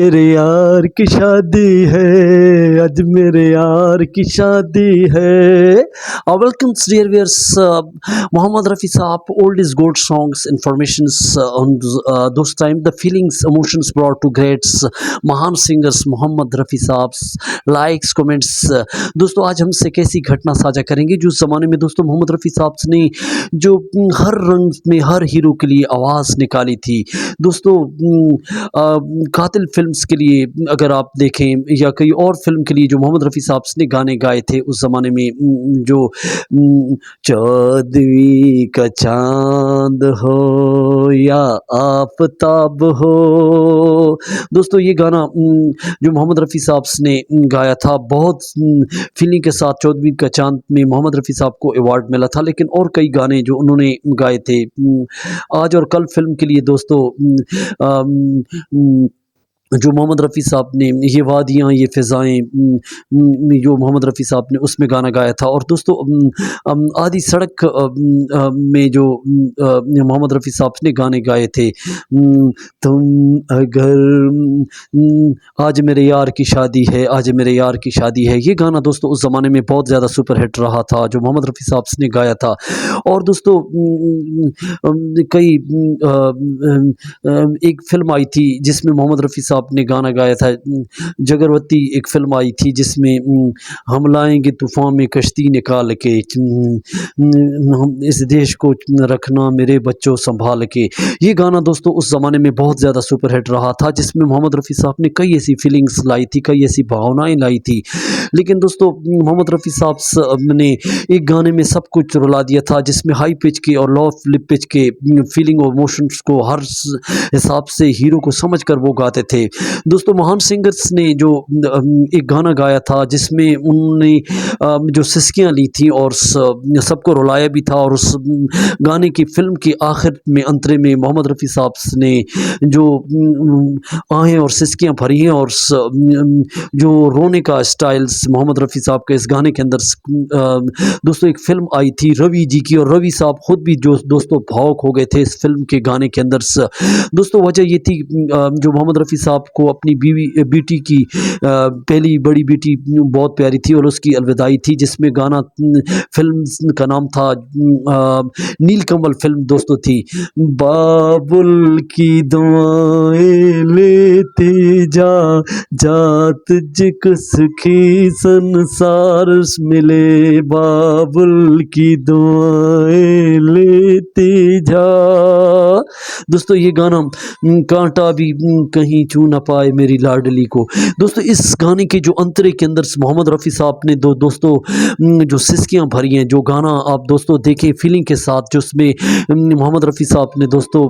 میرے یار کی شادی ہے، آج میرے یار کی شادی ہے. Welcome dear viewers, Muhammad Rafi Saab, old is gold songs, informations on those time, the feelings, emotions brought to greats, महान singers Muhammad Rafi Saab, likes, comments. दोस्तों आज हमसे कैसी घटना साझा करेंगे जो ज़माने में दोस्तों मोहम्मद रफ़ी साहब ने जो हर रंग में हर हीरो के लिए आवाज़ निकाली थी. दोस्तों कातिल फिल्म्स के लिए अगर आप देखें या कई और फिल्म के लिए जो मोहम्मद रफ़ी साहब ने गाने गाए थे उस ज़माने में, जो चौदहवीं का चांद हो या आफताब हो. दोस्तों ये गाना जो मोहम्मद रफ़ी साहब ने गाया था, बहुत फीलिंग के साथ 14वीं का चांद में मोहम्मद रफ़ी साहब को अवार्ड मिला था. लेकिन और कई गाने जो उन्होंने गाए थे आज और कल फिल्म के लिए दोस्तों, जो मोहम्मद रफ़ी साहब ने ये वादियाँ ये फ़िज़ाएँ, जो मोहम्मद रफ़ी साहब ने उसमें गाना गाया था. और दोस्तों आधी सड़क में जो मोहम्मद रफ़ी साहब ने गाने गाए थे, तुम अगर आज मेरे यार की शादी है, आज मेरे यार की शादी है, ये गाना दोस्तों उस ज़माने में बहुत ज़्यादा सुपर हिट रहा था जो मोहम्मद रफ़ी साहब ने गाया था. और दोस्तों कई एक फ़िल्म आई थी जिसमें मोहम्मद रफ़ी साहब ने गाना गाया था. जगरवती एक फ़िल्म आई थी जिसमें हम लाएंगे तूफ़ान में कश्ती निकाल के, इस देश को रखना मेरे बच्चों संभाल के. ये गाना दोस्तों उस ज़माने में बहुत ज़्यादा सुपर हिट रहा था जिसमें मोहम्मद रफ़ी साहब ने कई ऐसी फीलिंग्स लाई थी, कई ऐसी भावनाएं लाई थी. लेकिन दोस्तों मोहम्मद रफ़ी साहब ने एक गाने में सब कुछ रुला दिया था जिसमें हाई पिच के और लो फ्लिप पिच के फीलिंग और इमोशंस को हर हिसाब से हीरो को समझकर वो गाते थे. दोस्तों महान सिंगर्स ने जो एक गाना गाया था जिसमें उन्होंने जो सिसकियाँ ली थी और सबको रुलाया भी था. और उस गाने की फिल्म के आखिर में अंतरे में मोहम्मद रफ़ी साहब ने जो आहें और सिसकियाँ भरी हैं और जो रोने का स्टाइल्स मोहम्मद रफ़ी साहब के इस गाने के अंदर दोस्तों एक फ़िल्म आई थी रवि जी की, और रवि साहब खुद भी जो दोस्तों भावुक हो गए थे इस फिल्म के गाने के अंदर. दोस्तों वजह ये थी जो मोहम्मद रफ़ी साहब को अपनी बेटी की पहली बड़ी बेटी बहुत प्यारी थी और उसकी अलविदाई थी, जिसमें गाना फिल्म का नाम था नीलकमल फिल्म दोस्तों थी. बाबुल की दुआएं लेते जा जात जिक सुखी संसार मिले, बाबुल की दुआएं लेते जा. दोस्तों ये गाना कांटा भी कहीं छू ना पाए मेरी लाडली को. दोस्तों इस गाने के जो अंतरे के अंदर मोहम्मद रफ़ी साहब ने दोस्तों जो सिसकियाँ भरी हैं, जो गाना आप दोस्तों देखें फीलिंग के साथ, जो उसमें मोहम्मद रफ़ी साहब ने दोस्तों